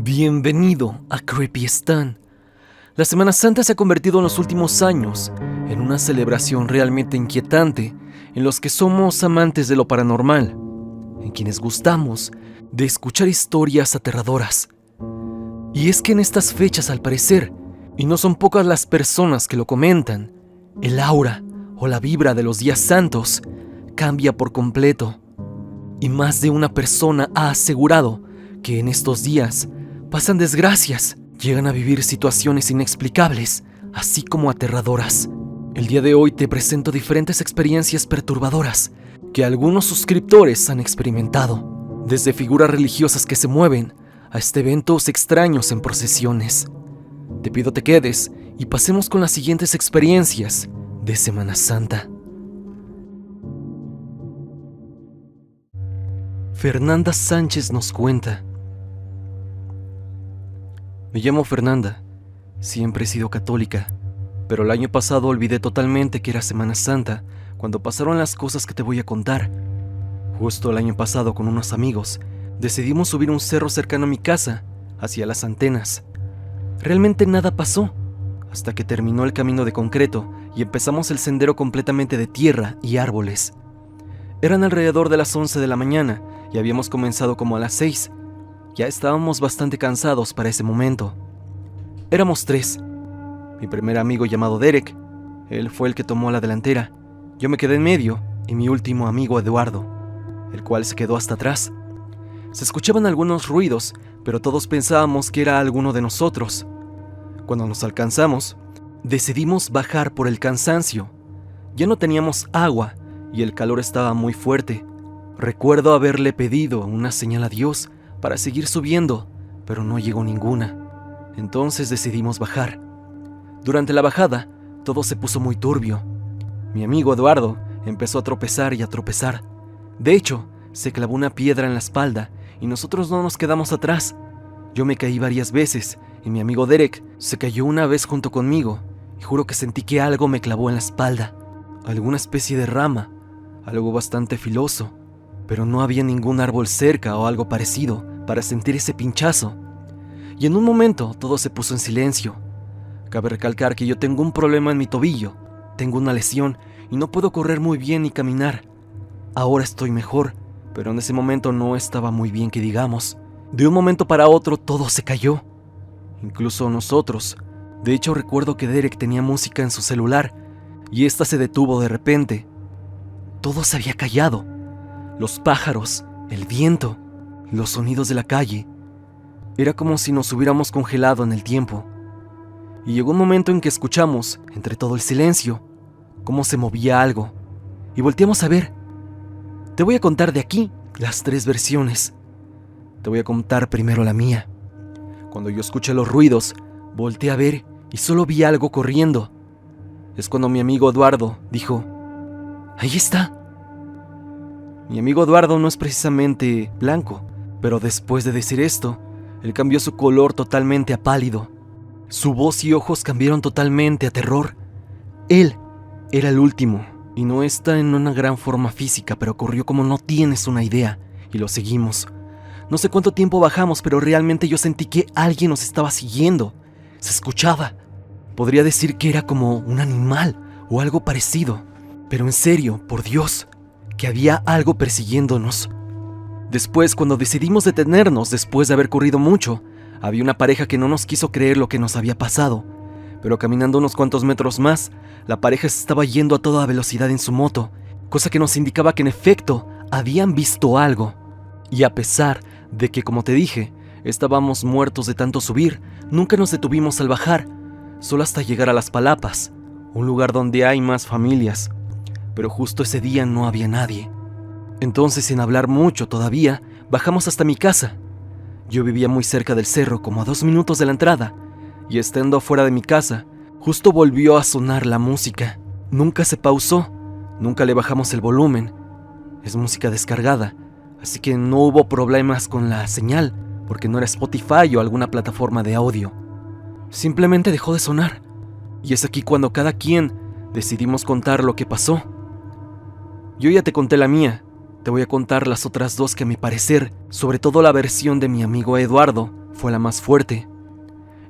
Bienvenido a Creepy Stan. La Semana Santa se ha convertido en los últimos años en una celebración realmente inquietante en los que somos amantes de lo paranormal, en quienes gustamos de escuchar historias aterradoras. Y es que en estas fechas, al parecer, y no son pocas las personas que lo comentan, el aura o la vibra de los días santos cambia por completo. Y más de una persona ha asegurado que en estos días pasan desgracias, llegan a vivir situaciones inexplicables, así como aterradoras. El día de hoy te presento diferentes experiencias perturbadoras que algunos suscriptores han experimentado, desde figuras religiosas que se mueven hasta eventos extraños en procesiones. Te pido te quedes y pasemos con las siguientes experiencias de Semana Santa. Fernanda Sánchez nos cuenta: me llamo Fernanda, siempre he sido católica, pero el año pasado olvidé totalmente que era Semana Santa cuando pasaron las cosas que te voy a contar. Justo el año pasado, con unos amigos, decidimos subir un cerro cercano a mi casa, hacia las antenas. Realmente nada pasó, hasta que terminó el camino de concreto y empezamos el sendero completamente de tierra y árboles. Eran alrededor de las 11 de la mañana y habíamos comenzado como a las 6. Ya estábamos bastante cansados para ese momento. Éramos 3. Mi primer amigo, llamado Derek, él fue el que tomó la delantera. Yo me quedé en medio y mi último amigo, Eduardo, el cual se quedó hasta atrás. Se escuchaban algunos ruidos, pero todos pensábamos que era alguno de nosotros. Cuando nos alcanzamos, decidimos bajar por el cansancio. Ya no teníamos agua y el calor estaba muy fuerte. Recuerdo haberle pedido una señal a Dios para seguir subiendo, pero no llegó ninguna. Entonces decidimos bajar. Durante la bajada, todo se puso muy turbio. Mi amigo Eduardo empezó a tropezar y a tropezar. De hecho, se clavó una piedra en la espalda y nosotros no nos quedamos atrás. Yo me caí varias veces y mi amigo Derek se cayó una vez junto conmigo y juro que sentí que algo me clavó en la espalda. Alguna especie de rama, algo bastante filoso, pero no había ningún árbol cerca o algo parecido para sentir ese pinchazo. Y en un momento todo se puso en silencio. Cabe recalcar que yo tengo un problema en mi tobillo, tengo una lesión y no puedo correr muy bien ni caminar. Ahora estoy mejor, pero en ese momento no estaba muy bien que digamos. De un momento para otro todo se cayó, incluso nosotros. De hecho, recuerdo que Derek tenía música en su celular y esta se detuvo de repente. Todo se había callado. Los pájaros, el viento, los sonidos de la calle. Era como si nos hubiéramos congelado en el tiempo. Y llegó un momento en que escuchamos, entre todo el silencio, cómo se movía algo. Y volteamos a ver. Te voy a contar de aquí las 3 versiones. Te voy a contar primero la mía. Cuando yo escuché los ruidos, volteé a ver y solo vi algo corriendo. Es cuando mi amigo Eduardo dijo: ¡ahí está! Mi amigo Eduardo no es precisamente blanco, pero después de decir esto, él cambió su color totalmente a pálido. Su voz y ojos cambiaron totalmente a terror. Él era el último, y no está en una gran forma física, pero corrió como no tienes una idea, y lo seguimos. No sé cuánto tiempo bajamos, pero realmente yo sentí que alguien nos estaba siguiendo. Se escuchaba. Podría decir que era como un animal o algo parecido, pero en serio, por Dios, que había algo persiguiéndonos. Después, cuando decidimos detenernos después de haber corrido mucho, había una pareja que no nos quiso creer lo que nos había pasado, pero caminando unos cuantos metros más, la pareja se estaba yendo a toda velocidad en su moto, cosa que nos indicaba que en efecto habían visto algo. Y a pesar de que, como te dije, estábamos muertos de tanto subir, nunca nos detuvimos al bajar, solo hasta llegar a Las Palapas, un lugar donde hay más familias. Pero justo ese día no había nadie. Entonces, sin hablar mucho todavía, bajamos hasta mi casa. Yo vivía muy cerca del cerro, como a 2 minutos de la entrada, y estando afuera de mi casa, justo volvió a sonar la música. Nunca se pausó, nunca le bajamos el volumen. Es música descargada, así que no hubo problemas con la señal, porque no era Spotify o alguna plataforma de audio. Simplemente dejó de sonar, y es aquí cuando cada quien decidimos contar lo que pasó. Yo ya te conté la mía, te voy a contar las otras 2 que a mi parecer, sobre todo la versión de mi amigo Eduardo, fue la más fuerte.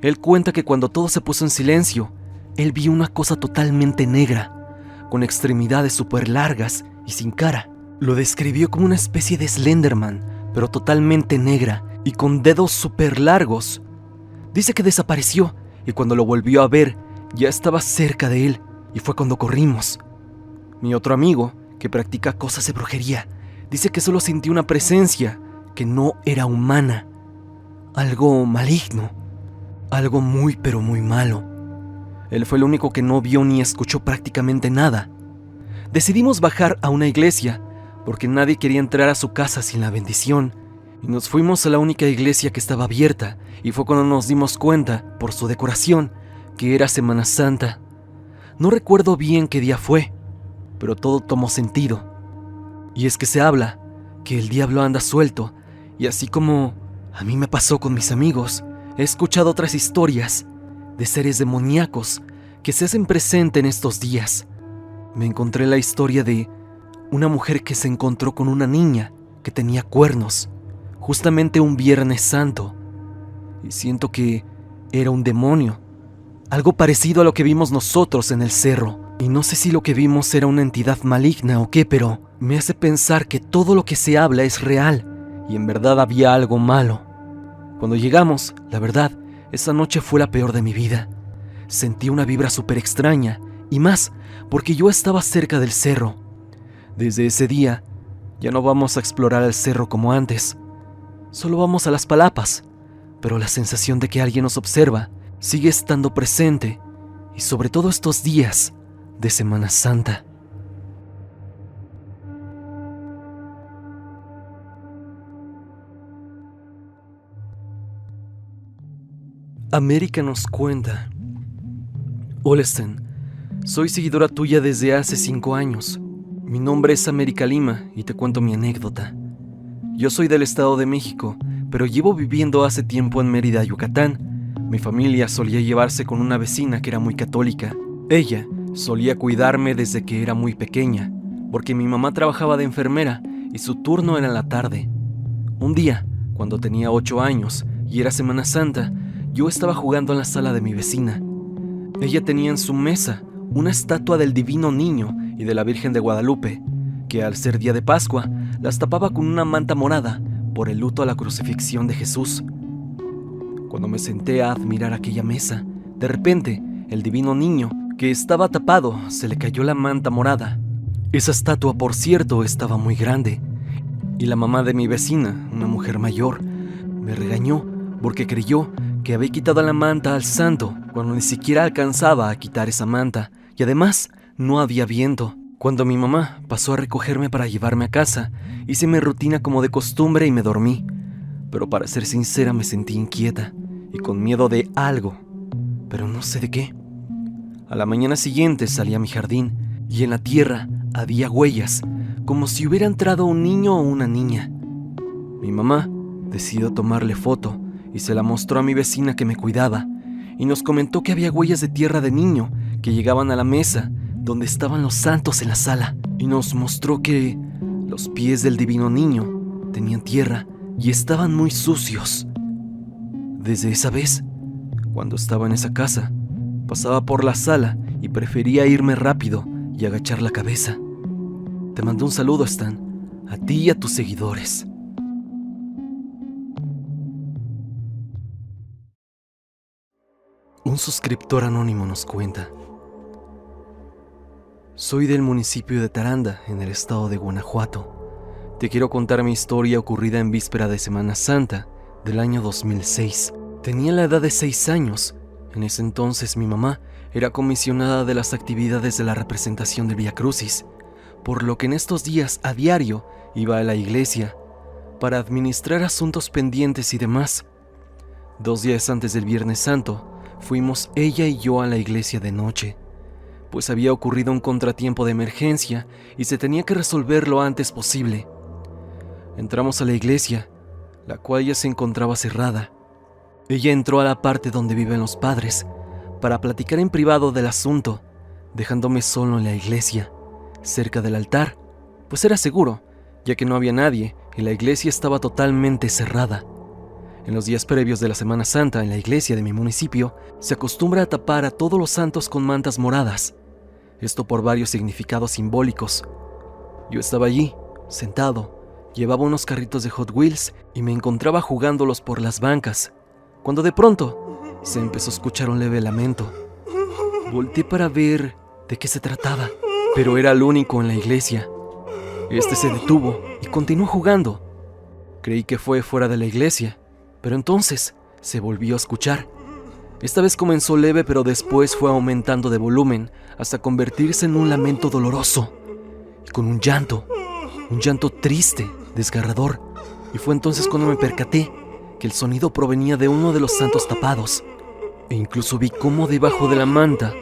Él cuenta que cuando todo se puso en silencio, él vio una cosa totalmente negra, con extremidades súper largas y sin cara. Lo describió como una especie de Slenderman, pero totalmente negra y con dedos súper largos. Dice que desapareció y cuando lo volvió a ver, ya estaba cerca de él y fue cuando corrimos. Mi otro amigo, que practica cosas de brujería, dice que solo sintió una presencia que no era humana, algo maligno, algo muy pero muy malo. Él fue el único que no vio ni escuchó prácticamente nada. Decidimos bajar a una iglesia porque nadie quería entrar a su casa sin la bendición y nos fuimos a la única iglesia que estaba abierta y fue cuando nos dimos cuenta, por su decoración, que era Semana Santa. No recuerdo bien qué día fue, pero todo tomó sentido. Y es que se habla que el diablo anda suelto y así como a mí me pasó con mis amigos, he escuchado otras historias de seres demoníacos que se hacen presente en estos días. Me encontré la historia de una mujer que se encontró con una niña que tenía cuernos, justamente un Viernes Santo, y siento que era un demonio, algo parecido a lo que vimos nosotros en el cerro, y no sé si lo que vimos era una entidad maligna o qué, pero me hace pensar que todo lo que se habla es real, y en verdad había algo malo. Cuando llegamos, la verdad, esa noche fue la peor de mi vida. Sentí una vibra súper extraña, y más porque yo estaba cerca del cerro. Desde ese día, ya no vamos a explorar el cerro como antes. Solo vamos a las palapas, pero la sensación de que alguien nos observa sigue estando presente, y sobre todo estos días de Semana Santa. América nos cuenta: Olesten, soy seguidora tuya desde hace 5 años. Mi nombre es América Lima y te cuento mi anécdota. Yo soy del Estado de México, pero llevo viviendo hace tiempo en Mérida, Yucatán. Mi familia solía llevarse con una vecina que era muy católica. Ella solía cuidarme desde que era muy pequeña, porque mi mamá trabajaba de enfermera y su turno era en la tarde. Un día, cuando tenía 8 años y era Semana Santa, yo estaba jugando en la sala de mi vecina. Ella tenía en su mesa una estatua del Divino Niño y de la Virgen de Guadalupe, que al ser día de Pascua, las tapaba con una manta morada por el luto a la crucifixión de Jesús. Cuando me senté a admirar aquella mesa, de repente, el Divino Niño, que estaba tapado, se le cayó la manta morada. Esa estatua, por cierto, estaba muy grande, y la mamá de mi vecina, una mujer mayor, me regañó porque creyó que había quitado la manta al santo cuando ni siquiera alcanzaba a quitar esa manta, y además no había viento. Cuando mi mamá pasó a recogerme para llevarme a casa, hice mi rutina como de costumbre y me dormí. Pero para ser sincera me sentí inquieta y con miedo de algo, pero no sé de qué. A la mañana siguiente salí a mi jardín y en la tierra había huellas, como si hubiera entrado un niño o una niña. Mi mamá decidió tomarle foto y se la mostró a mi vecina que me cuidaba, y nos comentó que había huellas de tierra de niño que llegaban a la mesa donde estaban los santos en la sala, y nos mostró que los pies del Divino Niño tenían tierra y estaban muy sucios. Desde esa vez, cuando estaba en esa casa, pasaba por la sala y prefería irme rápido y agachar la cabeza. Te mando un saludo, Stan, a ti y a tus seguidores. Un suscriptor anónimo nos cuenta: soy del municipio de Taranda, en el estado de Guanajuato. Te quiero contar mi historia ocurrida en víspera de Semana Santa del año 2006. Tenía la edad de 6 años. En ese entonces mi mamá era comisionada de las actividades de la representación del Vía Crucis, por lo que en estos días a diario iba a la iglesia para administrar asuntos pendientes y demás. 2 días antes del Viernes Santo, fuimos ella y yo a la iglesia de noche, pues había ocurrido un contratiempo de emergencia y se tenía que resolver lo antes posible. Entramos a la iglesia, la cual ya se encontraba cerrada. Ella entró a la parte donde viven los padres para platicar en privado del asunto, dejándome solo en la iglesia, cerca del altar, pues era seguro, ya que no había nadie y la iglesia estaba totalmente cerrada. En los días previos de la Semana Santa, en la iglesia de mi municipio, se acostumbra a tapar a todos los santos con mantas moradas. Esto por varios significados simbólicos. Yo estaba allí, sentado, llevaba unos carritos de Hot Wheels y me encontraba jugándolos por las bancas, cuando de pronto se empezó a escuchar un leve lamento. Volteé para ver de qué se trataba, pero era el único en la iglesia. Este se detuvo y continuó jugando. Creí que fue fuera de la iglesia, pero entonces se volvió a escuchar. Esta vez comenzó leve, pero después fue aumentando de volumen hasta convertirse en un lamento doloroso y con un llanto triste, desgarrador. Y fue entonces cuando me percaté que el sonido provenía de uno de los santos tapados. E incluso vi cómo debajo de la manta,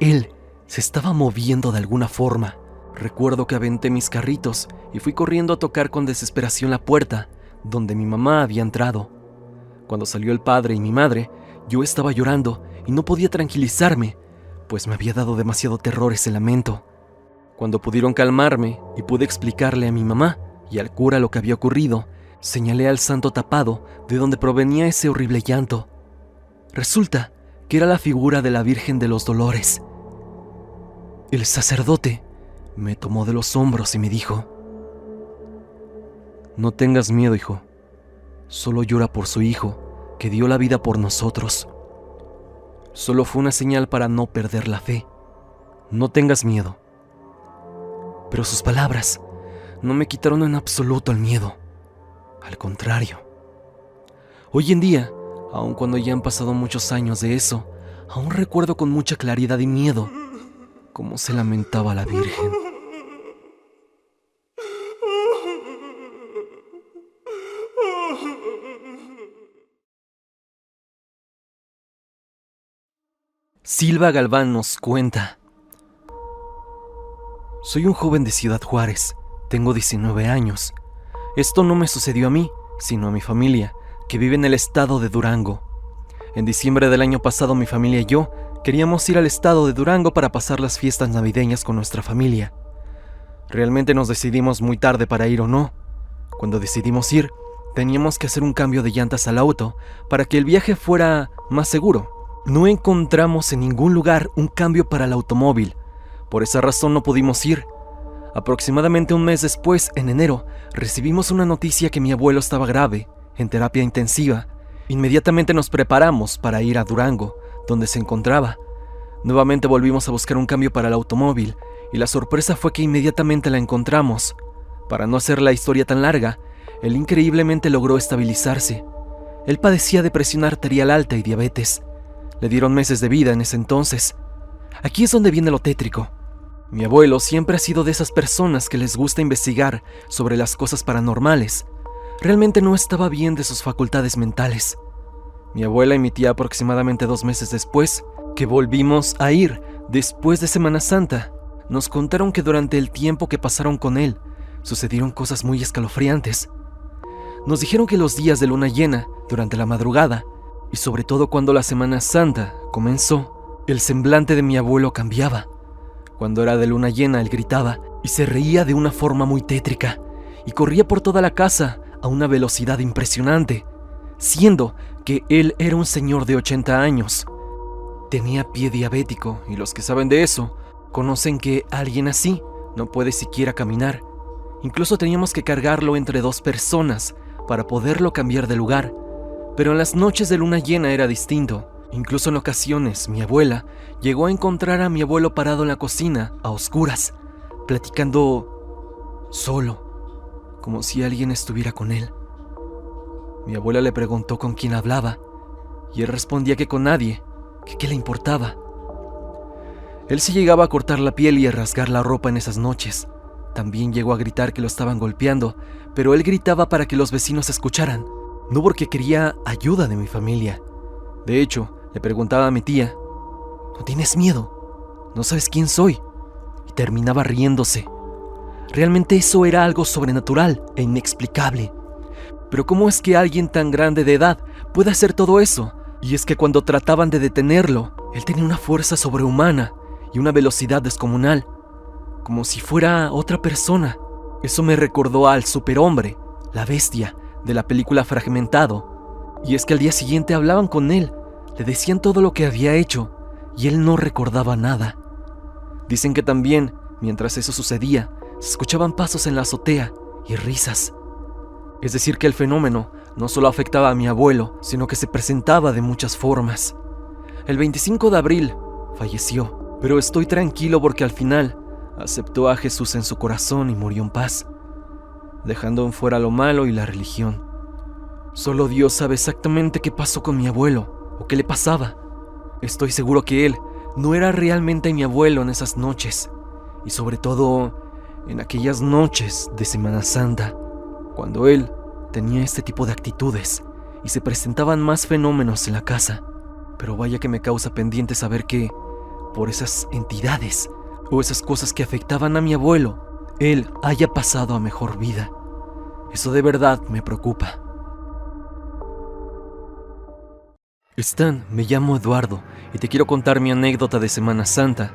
él se estaba moviendo de alguna forma. Recuerdo que aventé mis carritos y fui corriendo a tocar con desesperación la puerta donde mi mamá había entrado. Cuando salió el padre y mi madre, yo estaba llorando y no podía tranquilizarme, pues me había dado demasiado terror ese lamento. Cuando pudieron calmarme y pude explicarle a mi mamá y al cura lo que había ocurrido, señalé al santo tapado de donde provenía ese horrible llanto. Resulta que era la figura de la Virgen de los Dolores. El sacerdote me tomó de los hombros y me dijo: «No tengas miedo, hijo. Solo llora por su hijo, que dio la vida por nosotros. Solo fue una señal para no perder la fe. No tengas miedo». Pero sus palabras no me quitaron en absoluto el miedo. Al contrario. Hoy en día, aun cuando ya han pasado muchos años de eso, aún recuerdo con mucha claridad y miedo cómo se lamentaba la Virgen. Silva Galván nos cuenta: soy un joven de Ciudad Juárez, tengo 19 años. Esto no me sucedió a mí, sino a mi familia, que vive en el estado de Durango. En diciembre del año pasado mi familia y yo queríamos ir al estado de Durango para pasar las fiestas navideñas con nuestra familia. Realmente nos decidimos muy tarde para ir o no. Cuando decidimos ir, teníamos que hacer un cambio de llantas al auto para que el viaje fuera más seguro. No encontramos en ningún lugar un cambio para el automóvil. Por esa razón no pudimos ir. Aproximadamente un mes después, en enero, recibimos una noticia que mi abuelo estaba grave, en terapia intensiva. Inmediatamente nos preparamos para ir a Durango, donde se encontraba. Nuevamente volvimos a buscar un cambio para el automóvil, y la sorpresa fue que inmediatamente la encontramos. Para no hacer la historia tan larga, él increíblemente logró estabilizarse. Él padecía de presión arterial alta y diabetes. Le dieron meses de vida en ese entonces. Aquí es donde viene lo tétrico. Mi abuelo siempre ha sido de esas personas que les gusta investigar sobre las cosas paranormales. Realmente no estaba bien de sus facultades mentales. Mi abuela y mi tía aproximadamente 2 meses después, que volvimos a ir después de Semana Santa, nos contaron que durante el tiempo que pasaron con él, sucedieron cosas muy escalofriantes. Nos dijeron que los días de luna llena, durante la madrugada, y sobre todo cuando la Semana Santa comenzó, el semblante de mi abuelo cambiaba. Cuando era de luna llena, él gritaba y se reía de una forma muy tétrica, y corría por toda la casa a una velocidad impresionante, siendo que él era un señor de 80 años. Tenía pie diabético, y los que saben de eso conocen que alguien así no puede siquiera caminar. Incluso teníamos que cargarlo entre 2 personas para poderlo cambiar de lugar. Pero en las noches de luna llena era distinto. Incluso en ocasiones, mi abuela llegó a encontrar a mi abuelo parado en la cocina, a oscuras, platicando solo, como si alguien estuviera con él. Mi abuela le preguntó con quién hablaba, y él respondía que con nadie, que qué le importaba. Él se llegaba a cortar la piel y a rasgar la ropa en esas noches. También llegó a gritar que lo estaban golpeando, pero él gritaba para que los vecinos escucharan, no porque quería ayuda de mi familia. De hecho, le preguntaba a mi tía: ¿no tienes miedo? ¿No sabes quién soy? Y terminaba riéndose. Realmente eso era algo sobrenatural e inexplicable. Pero ¿cómo es que alguien tan grande de edad puede hacer todo eso? Y es que cuando trataban de detenerlo, él tenía una fuerza sobrehumana y una velocidad descomunal, como si fuera otra persona. Eso me recordó al superhombre, la bestia, de la película Fragmentado. Y es que al día siguiente hablaban con él, le decían todo lo que había hecho, y él no recordaba nada. Dicen que también, mientras eso sucedía, se escuchaban pasos en la azotea y risas. Es decir, que el fenómeno no solo afectaba a mi abuelo, sino que se presentaba de muchas formas. El 25 de abril falleció, pero estoy tranquilo porque al final aceptó a Jesús en su corazón y murió en paz, dejando en fuera lo malo y la religión. Solo Dios sabe exactamente qué pasó con mi abuelo o qué le pasaba. Estoy seguro que él no era realmente mi abuelo en esas noches, y sobre todo en aquellas noches de Semana Santa, cuando él tenía este tipo de actitudes y se presentaban más fenómenos en la casa. Pero vaya que me causa pendiente saber que, por esas entidades o esas cosas que afectaban a mi abuelo, él haya pasado a mejor vida. Eso de verdad me preocupa. Stan, me llamo Eduardo y te quiero contar mi anécdota de Semana Santa.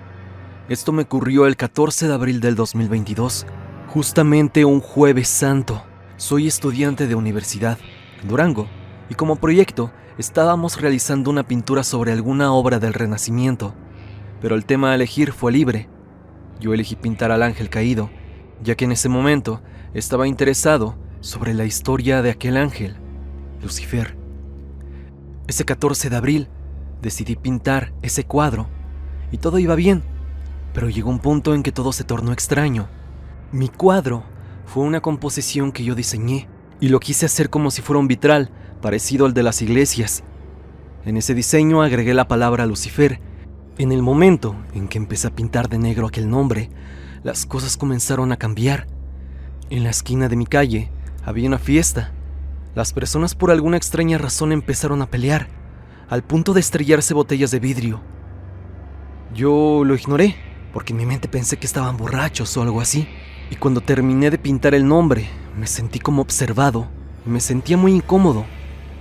Esto me ocurrió el 14 de abril del 2022, justamente un jueves santo. Soy estudiante de universidad en Durango y como proyecto estábamos realizando una pintura sobre alguna obra del Renacimiento, pero el tema a elegir fue libre. Yo elegí pintar al ángel caído, ya que en ese momento estaba interesado sobre la historia de aquel ángel, Lucifer. Ese 14 de abril decidí pintar ese cuadro y todo iba bien, pero llegó un punto en que todo se tornó extraño. Mi cuadro fue una composición que yo diseñé y lo quise hacer como si fuera un vitral parecido al de las iglesias. En ese diseño agregué la palabra Lucifer. En el momento en que empecé a pintar de negro aquel nombre, las cosas comenzaron a cambiar. En la esquina de mi calle había una fiesta. Las personas por alguna extraña razón empezaron a pelear, al punto de estrellarse botellas de vidrio. Yo lo ignoré, porque en mi mente pensé que estaban borrachos o algo así. Y cuando terminé de pintar el nombre, me sentí como observado y me sentía muy incómodo.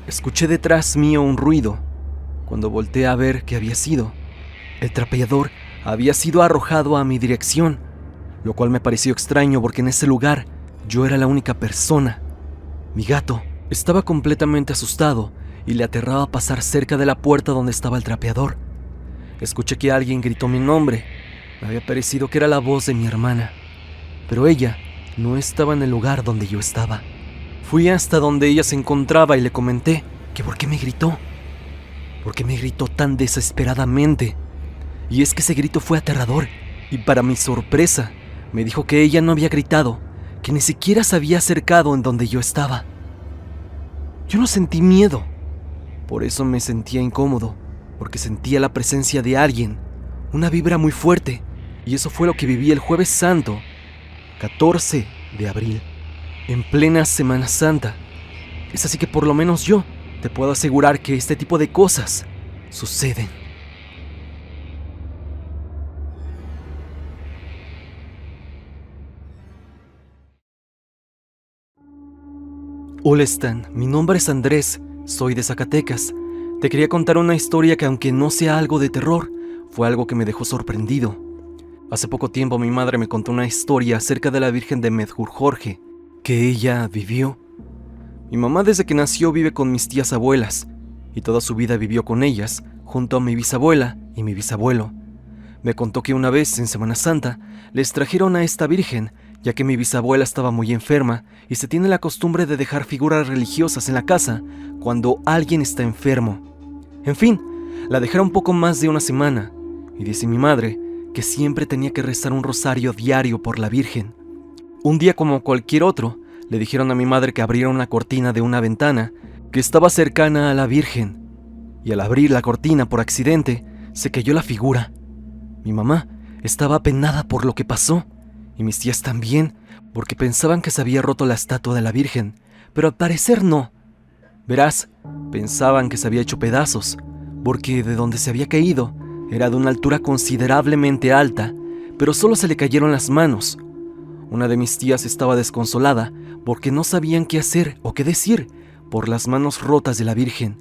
Escuché detrás mío un ruido. Cuando volteé a ver qué había sido, el trapeador había sido arrojado a mi dirección, lo cual me pareció extraño porque en ese lugar yo era la única persona. Mi gato estaba completamente asustado y le aterraba pasar cerca de la puerta donde estaba el trapeador. Escuché que alguien gritó mi nombre. Me había parecido que era la voz de mi hermana, pero ella no estaba en el lugar donde yo estaba. Fui hasta donde ella se encontraba y le comenté que por qué me gritó. ¿Por qué me gritó tan desesperadamente? Y es que ese grito fue aterrador, y para mi sorpresa, me dijo que ella no había gritado, que ni siquiera se había acercado en donde yo estaba. Yo no sentí miedo, por eso me sentía incómodo, porque sentía la presencia de alguien, una vibra muy fuerte, y eso fue lo que viví el Jueves Santo, 14 de abril, en plena Semana Santa. Es así que por lo menos yo te puedo asegurar que este tipo de cosas suceden. Hola Stan, mi nombre es Andrés, soy de Zacatecas. Te quería contar una historia que aunque no sea algo de terror, fue algo que me dejó sorprendido. Hace poco tiempo mi madre me contó una historia acerca de la Virgen de Medjugorje, que ella vivió. Mi mamá desde que nació vive con mis tías abuelas, y toda su vida vivió con ellas, junto a mi bisabuela y mi bisabuelo. Me contó que una vez, en Semana Santa, les trajeron a esta Virgen, ya que mi bisabuela estaba muy enferma y se tiene la costumbre de dejar figuras religiosas en la casa cuando alguien está enfermo. En fin, la dejaron poco más de una semana, y dice mi madre que siempre tenía que rezar un rosario diario por la Virgen. Un día como cualquier otro, le dijeron a mi madre que abriera una cortina de una ventana que estaba cercana a la Virgen, y al abrir la cortina por accidente, se cayó la figura. Mi mamá estaba apenada por lo que pasó, y mis tías también, porque pensaban que se había roto la estatua de la Virgen, pero al parecer no. Verás, pensaban que se había hecho pedazos, porque de donde se había caído era de una altura considerablemente alta, pero solo se le cayeron las manos. Una de mis tías estaba desconsolada porque no sabían qué hacer o qué decir por las manos rotas de la Virgen.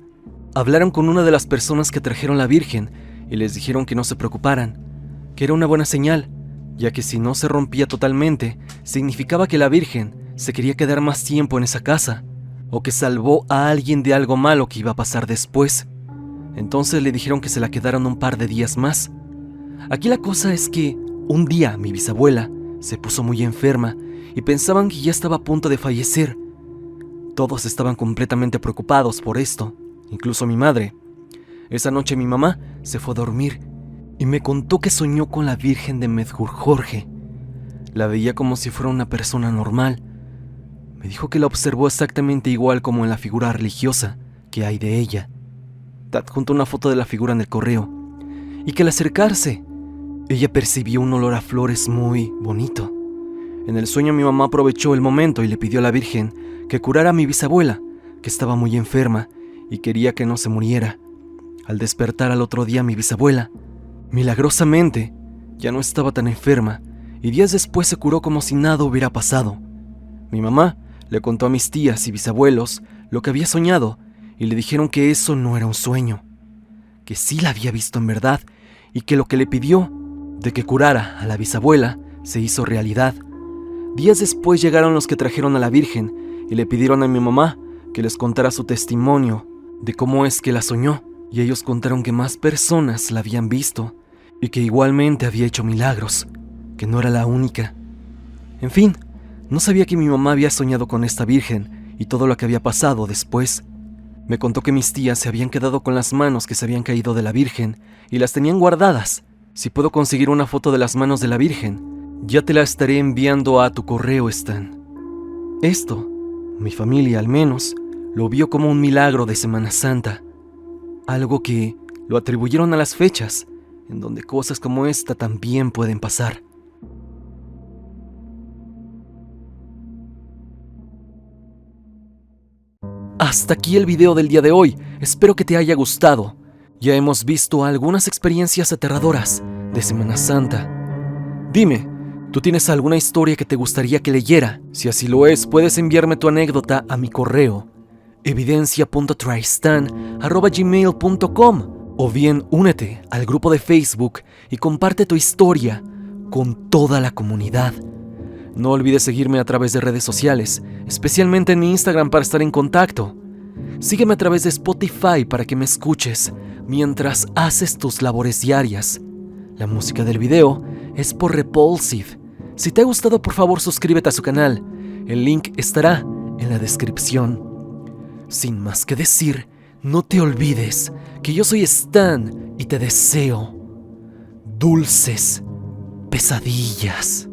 Hablaron con una de las personas que trajeron la Virgen y les dijeron que no se preocuparan, que era una buena señal, ya que si no se rompía totalmente, significaba que la Virgen se quería quedar más tiempo en esa casa, o que salvó a alguien de algo malo que iba a pasar después. Entonces le dijeron que se la quedaron un par de días más. Aquí la cosa es que un día mi bisabuela se puso muy enferma y pensaban que ya estaba a punto de fallecer. Todos estaban completamente preocupados por esto, incluso mi madre. Esa noche mi mamá se fue a dormir y me contó que soñó con la Virgen de Medjugorje. La veía como si fuera una persona normal. Me dijo que la observó exactamente igual como en la figura religiosa que hay de ella. Te adjunto una foto de la figura en el correo. Y que al acercarse, ella percibió un olor a flores muy bonito. En el sueño mi mamá aprovechó el momento y le pidió a la Virgen que curara a mi bisabuela, que estaba muy enferma y quería que no se muriera. Al despertar al otro día mi bisabuela, milagrosamente, ya no estaba tan enferma y días después se curó como si nada hubiera pasado. Mi mamá le contó a mis tías y bisabuelos lo que había soñado y le dijeron que eso no era un sueño, que sí la había visto en verdad y que lo que le pidió de que curara a la bisabuela se hizo realidad. Días después llegaron los que trajeron a la Virgen y le pidieron a mi mamá que les contara su testimonio de cómo es que la soñó, y ellos contaron que más personas la habían visto y que igualmente había hecho milagros, que no era la única. En fin, no sabía que mi mamá había soñado con esta Virgen y todo lo que había pasado después. Me contó que mis tías se habían quedado con las manos que se habían caído de la Virgen y las tenían guardadas. Si puedo conseguir una foto de las manos de la Virgen, ya te la estaré enviando a tu correo, Stan. Esto, mi familia al menos, lo vio como un milagro de Semana Santa. Algo que lo atribuyeron a las fechas, en donde cosas como esta también pueden pasar. Hasta aquí el video del día de hoy, espero que te haya gustado. Ya hemos visto algunas experiencias aterradoras de Semana Santa. Dime, ¿tú tienes alguna historia que te gustaría que leyera? Si así lo es, puedes enviarme tu anécdota a mi correo evidencia.tristan@gmail.com o bien únete al grupo de Facebook y comparte tu historia con toda la comunidad. No olvides seguirme a través de redes sociales, especialmente en mi Instagram para estar en contacto. Sígueme a través de Spotify para que me escuches mientras haces tus labores diarias. La música del video es por Repulsive. Si te ha gustado, por favor suscríbete a su canal. El link estará en la descripción. Sin más que decir, no te olvides que yo soy Stan y te deseo dulces pesadillas.